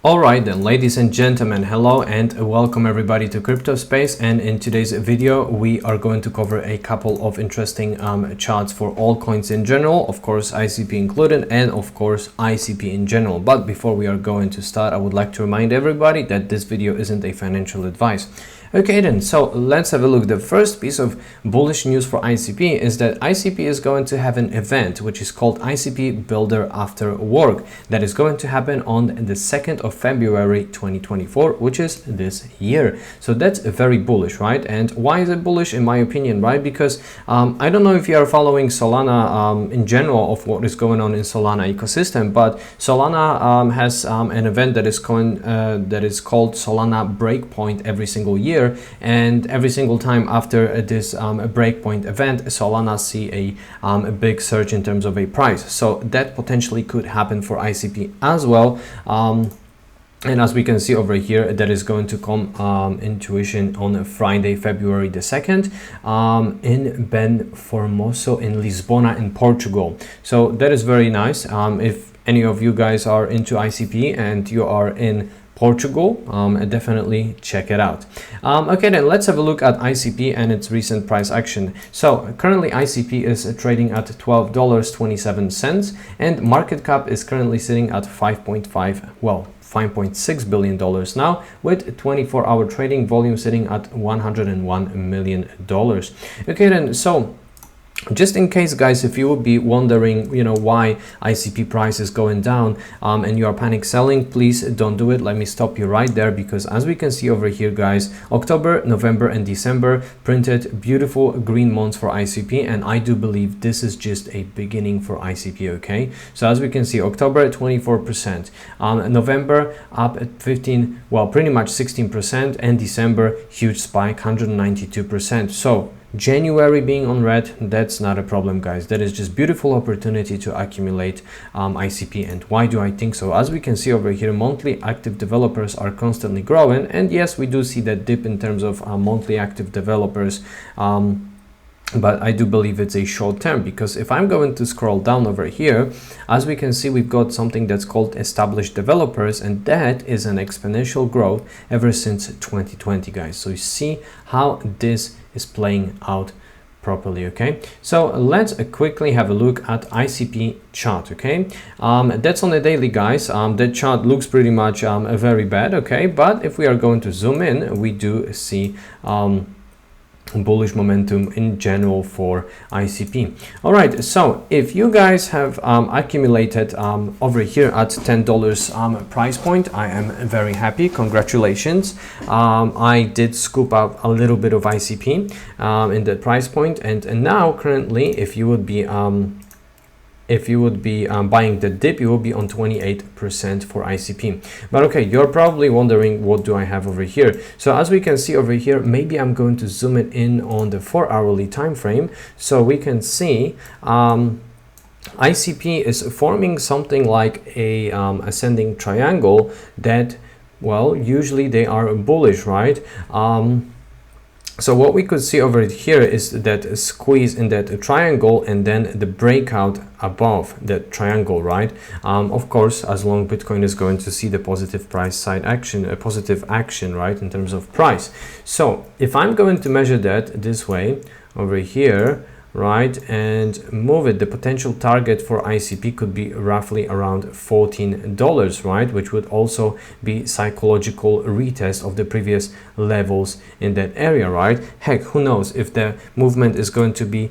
Alright then, ladies and gentlemen, hello and welcome everybody to Crypto Space. And in today's video we are going to cover a couple of interesting charts for altcoins in general, of course ICP included, and of course ICP in general. But before we are going to start, I would like to remind everybody that this video isn't a financial advice. Okay then, so let's have a look. The first piece of bullish news for ICP is that ICP is going to have an event which is called ICP Builder After Work that is going to happen on the 2nd of February 2024, which is this year. So that's very bullish, right? And why is it bullish in my opinion, right? Because I don't know if you are following Solana in general of what is going on in Solana ecosystem, but Solana has an event that is called Solana Breakpoint every single year. And every single time after this breakpoint event, Solana see a big surge in terms of a price. So that potentially could happen for ICP as well. And as we can see over here, that is going to come intuition on Friday, February the 2nd in Ben Formoso in Lisbona in Portugal. So that is very nice. If any of you guys are into ICP and you are in Portugal, definitely check it out. Okay then, let's have a look at ICP and its recent price action. So currently ICP is trading at $12.27 and market cap is currently sitting at $5.6 billion now, with 24-hour trading volume sitting at $101 million. Okay then, so just in case guys, if you would be wondering, you know, why ICP price is going down and you are panic selling, please don't do it. Let me stop you right there, because as we can see over here guys, October, November and December printed beautiful green months for ICP, and I do believe this is just a beginning for ICP. Okay, so as we can see, October at 24%, November up at 15, well pretty much 16%, and December huge spike 192%. So January being on red, that's not a problem guys. That is just beautiful opportunity to accumulate ICP. And why do I think so? As we can see over here, monthly active developers are constantly growing, and yes, we do see that dip in terms of monthly active developers, but I do believe it's a short term, because if I'm going to scroll down over here, as we can see, we've got something that's called established developers, and that is an exponential growth ever since 2020 guys. So you see how this is playing out properly. Okay, so let's quickly have a look at ICP chart. Okay, that's on a daily guys. That chart looks pretty much very bad. Okay, but if we are going to zoom in, we do see bullish momentum in general for ICP. All right, so if you guys have accumulated over here at $10 price point, I am very happy. Congratulations. I did scoop out a little bit of ICP in that price point, and now currently if you would be buying the dip, you will be on 28% for ICP. But okay, you're probably wondering, what do I have over here? So as we can see over here, maybe I'm going to zoom it in on the 4-hourly time frame, so we can see ICP is forming something like a ascending triangle that, well, usually they are bullish, right? So what we could see over here is that squeeze in that triangle and then the breakout above that triangle, right? Of course, as long Bitcoin is going to see the positive price side action, a positive action, right, in terms of price. So if I'm going to measure that this way over here, right, and move it, the potential target for ICP could be roughly around $14, right, which would also be psychological retest of the previous levels in that area, right? Heck, who knows, if the movement is going to be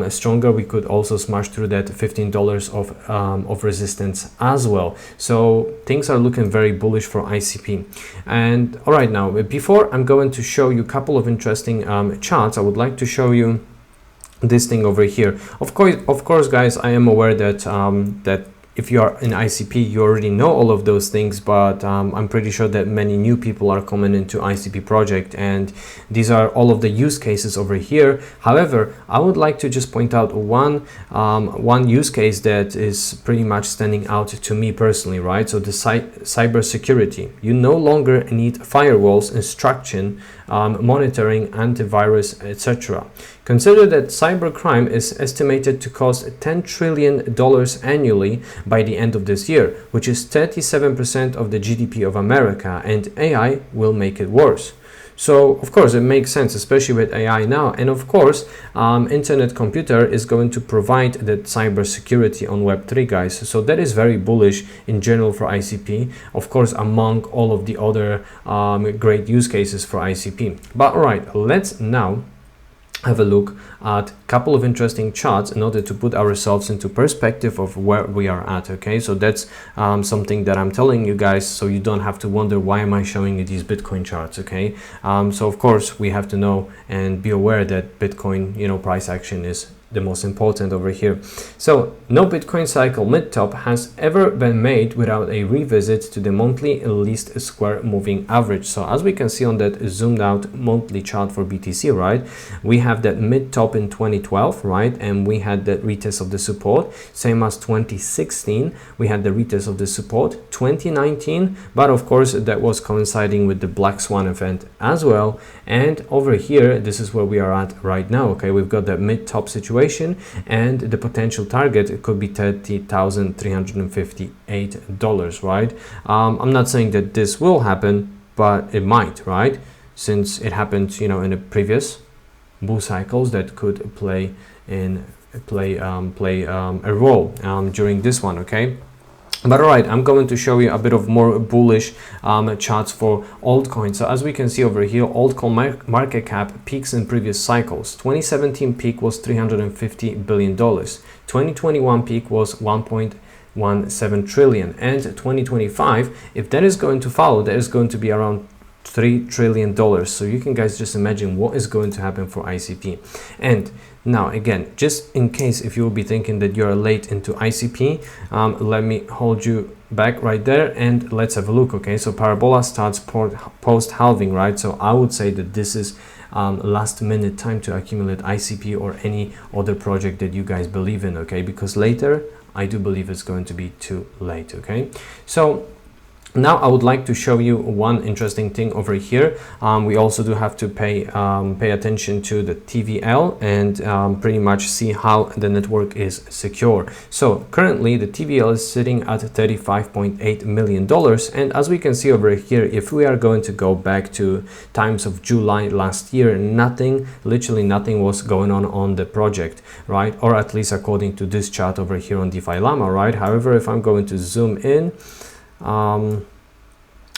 stronger, we could also smash through that $15 of resistance as well. So things are looking very bullish for ICP. And all right, now before I'm going to show you a couple of interesting charts, I would like to show you this thing over here. Of course guys, I am aware that that if you are in ICP, you already know all of those things, but I'm pretty sure that many new people are coming into ICP project, and these are all of the use cases over here. However, I would like to just point out one use case that is pretty much standing out to me personally, right? So the cyber security. You no longer need firewalls, instruction, monitoring, antivirus, etc. Consider that cybercrime is estimated to cost $10 trillion annually by the end of this year, which is 37% of the GDP of America, and AI will make it worse. So of course it makes sense, especially with AI now, and of course internet computer is going to provide that cyber security on Web3, guys. So that is very bullish in general for ICP, of course, among all of the other great use cases for ICP. But all right, let's now have a look at a couple of interesting charts in order to put ourselves into perspective of where we are at. Okay, so that's something that I'm telling you guys, so you don't have to wonder why am I showing you these Bitcoin charts. Okay, so of course we have to know and be aware that Bitcoin, you know, price action is the most important over here. So no Bitcoin cycle mid-top has ever been made without a revisit to the monthly least square moving average. So as we can see on that zoomed out monthly chart for BTC, right, we have that mid-top in 2012, right, and we had that retest of the support, same as 2016 we had the retest of the support, 2019, but of course that was coinciding with the Black Swan event as well. And over here, this is where we are at right now. Okay, we've got that mid-top situation, and the potential target could be $30,358, right? I'm not saying that this will happen, but it might, right? Since it happened, you know, in the previous bull cycles, that could play a role during this one. Okay. But all right, I'm going to show you a bit of more bullish charts for altcoins. So as we can see over here, altcoin market cap peaks in previous cycles. 2017 peak was $350 billion. 2021 peak was 1.17 trillion. And 2025, if that is going to follow, that is going to be around $3 trillion. So you can guys just imagine what is going to happen for ICP. And now again, just in case if you will be thinking that you're late into ICP, let me hold you back right there and let's have a look. Okay, so parabola starts post halving, right? So I would say that this is last minute time to accumulate ICP or any other project that you guys believe in. Okay, because later I do believe it's going to be too late. Okay, so now I would like to show you one interesting thing over here. We also do have to pay attention to the TVL and pretty much see how the network is secure. So currently the TVL is sitting at $35.8 million, and as we can see over here, if we are going to go back to times of July last year, nothing, literally nothing was going on the project, right? Or at least according to this chart over here on DeFi Llama, right? However, if I'm going to zoom in,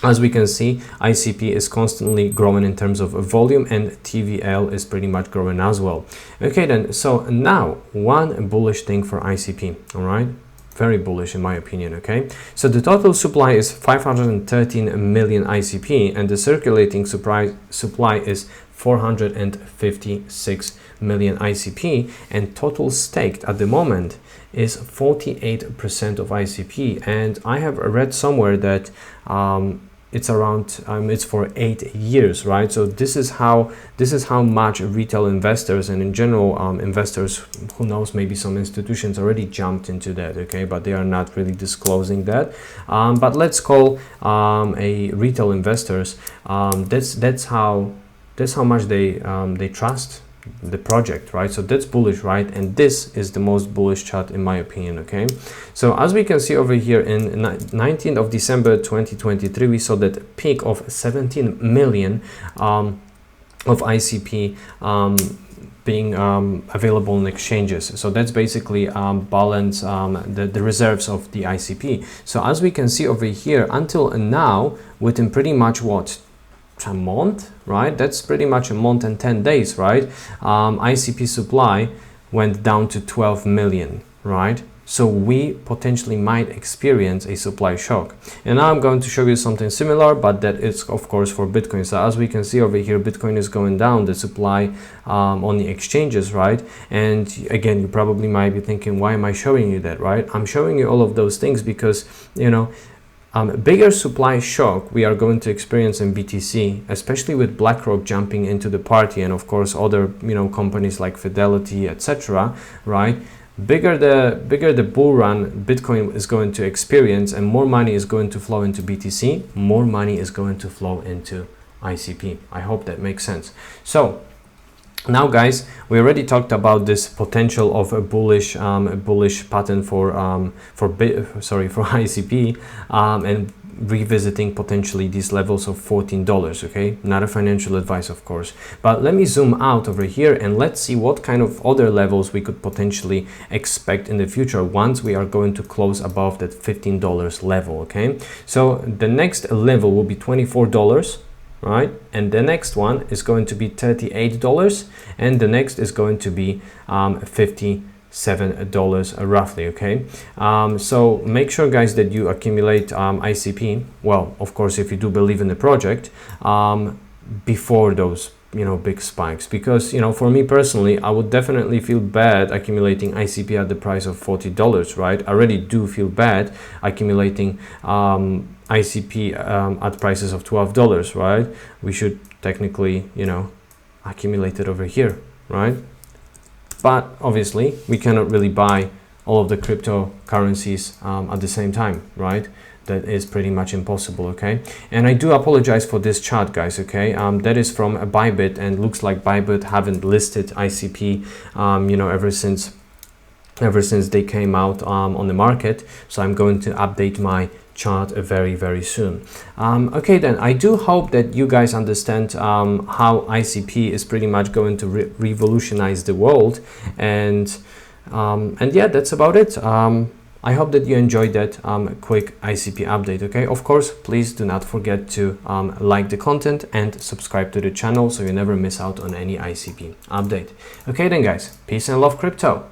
as we can see, ICP is constantly growing in terms of volume, and TVL is pretty much growing as well. Okay then, so now one bullish thing for ICP, all right? Very bullish in my opinion. Okay, so the total supply is 513 million ICP, and the circulating supply is 456 million ICP, and total staked at the moment is 48% of ICP. And I have read somewhere that it's around it's for 8 years, right? So this is how much retail investors and in general investors, who knows, maybe some institutions already jumped into that. Okay, but they are not really disclosing that, but let's call a retail investors, that's how much they trust the project, right? So that's bullish, right? And this is the most bullish chart in my opinion. Okay, so as we can see over here, in 19th of December 2023, we saw that peak of 17 million of ICP being available in exchanges. So that's basically balance the reserves of the ICP. So as we can see over here, until now, within pretty much what, a month, right? That's pretty much a month and 10 days, right? ICP supply went down to 12 million, right? So we potentially might experience a supply shock. And now I'm going to show you something similar, but that is of course for Bitcoin. So as we can see over here, Bitcoin is going down, the supply on the exchanges, right? And again, you probably might be thinking, why am I showing you that, right? I'm showing you all of those things because, you know, bigger supply shock we are going to experience in BTC, especially with BlackRock jumping into the party, and of course other, you know, companies like Fidelity, etc., right? Bigger the bull run Bitcoin is going to experience, and more money is going to flow into BTC, more money is going to flow into ICP. I hope that makes sense. So Now guys, we already talked about this potential of a bullish pattern for ICP, and revisiting potentially these levels of $14. Okay, not a financial advice, of course, but let me zoom out over here and let's see what kind of other levels we could potentially expect in the future once we are going to close above that $15 level. Okay, so the next level will be $24, right, and the next one is going to be $38, and the next is going to be $57 roughly. Okay, so make sure guys that you accumulate ICP, well, of course, if you do believe in the project, before those big spikes, because for me personally, I would definitely feel bad accumulating ICP at the price of $40, right? I already do feel bad accumulating ICP at prices of $12, right? We should technically accumulate it over here, right? But obviously we cannot really buy all of the cryptocurrencies at the same time, right? That is pretty much impossible. Okay, and I do apologize for this chart, guys. Okay, that is from a Bybit, and looks like Bybit haven't listed ICP ever since they came out on the market, so I'm going to update my chart very soon. Okay, then I do hope that you guys understand how ICP is pretty much going to revolutionize the world, and yeah, that's about it. I hope that you enjoyed that quick ICP update. Okay, of course, please do not forget to like the content and subscribe to the channel so you never miss out on any ICP update. Okay then guys, peace and love crypto.